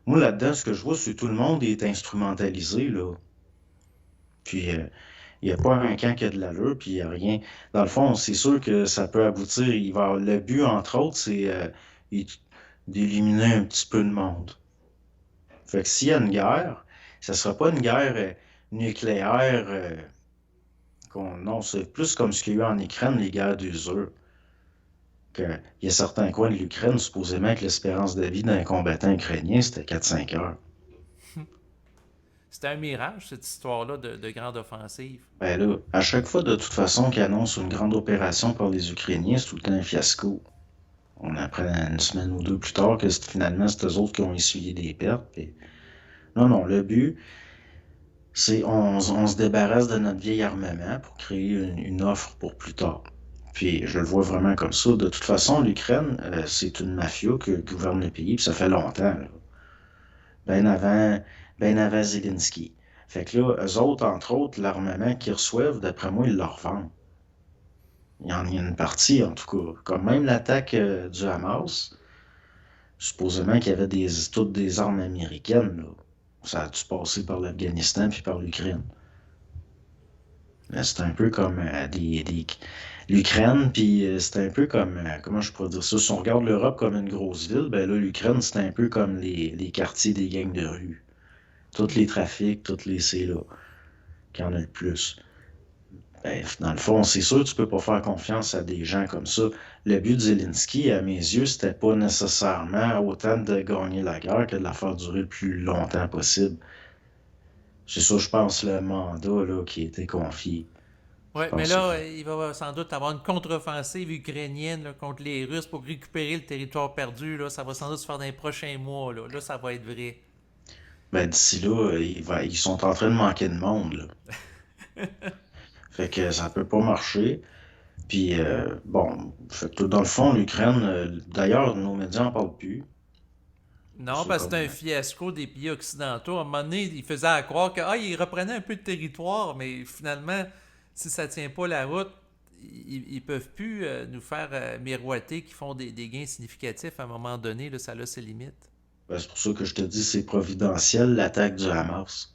Moi, là-dedans, ce que je vois, c'est que tout le monde est instrumentalisé, là. Puis, il n'y a pas un camp qui a de l'allure, puis il n'y a rien. Dans le fond, c'est sûr que ça peut aboutir. Le but, entre autres, c'est il- d'éliminer un petit peu de monde. Fait que s'il y a une guerre, ça sera pas une guerre nucléaire. Non, c'est plus comme ce qu'il y a eu en Ukraine, les guerres d'usure. Il y a certains coins de l'Ukraine, supposément que l'espérance de vie d'un combattant ukrainien, c'était 4-5 heures. C'était un mirage, cette histoire-là de grande offensive. Ben là, à chaque fois, de toute façon, qu'ils annoncent une grande opération par les Ukrainiens, c'est tout le temps un fiasco. On apprend une semaine ou deux plus tard que finalement, c'est eux autres qui ont essuyé des pertes. Non, non, le but, c'est on se débarrasse de notre vieil armement pour créer une offre pour plus tard. Puis je le vois vraiment comme ça. De toute façon, l'Ukraine, c'est une mafia qui gouverne le pays, puis ça fait longtemps, là. Ben avant, ben avant Zelensky. Fait que là, eux autres, entre autres, l'armement qu'ils reçoivent, d'après moi, ils le revendent. Il y en a une partie, en tout cas. Comme même l'attaque du Hamas, supposément qu'il y avait toutes des armes américaines, là. Ça a dû passer par l'Afghanistan puis par l'Ukraine. C'est un peu comme l'Ukraine, puis c'est un peu comme, comment je pourrais dire ça, si on regarde l'Europe comme une grosse ville, ben là, l'Ukraine, c'est un peu comme les quartiers des gangs de rue. Tous les trafics, tous les c'est là, qu'il y en a le plus. Ben, dans le fond, c'est sûr que tu peux pas faire confiance à des gens comme ça. Le but de Zelensky, à mes yeux, c'était pas nécessairement autant de gagner la guerre que de la faire durer le plus longtemps possible. C'est ça, je pense, le mandat là, qui a été confié. Je Ouais, mais pense que là, il va sans doute avoir une contre-offensive ukrainienne là, contre les Russes pour récupérer le territoire perdu. Là. Ça va sans doute se faire dans les prochains mois. Là ça va être vrai. ben, d'ici là, ils sont en train de manquer de monde. Là. Fait que ça peut pas marcher. Puis, bon, fait que dans le fond, l'Ukraine, d'ailleurs, nos médias en parlent plus. Je Non, sais parce que comme. c'était un fiasco des pays occidentaux. À un moment donné, ils faisaient à croire qu'ils reprenaient un peu de territoire, mais finalement, si ça tient pas la route, ils peuvent plus nous faire miroiter qu'ils font des gains significatifs à un moment donné. Là, ça a ses limites. Ben, c'est pour ça que je te dis c'est providentiel, l'attaque du Hamas.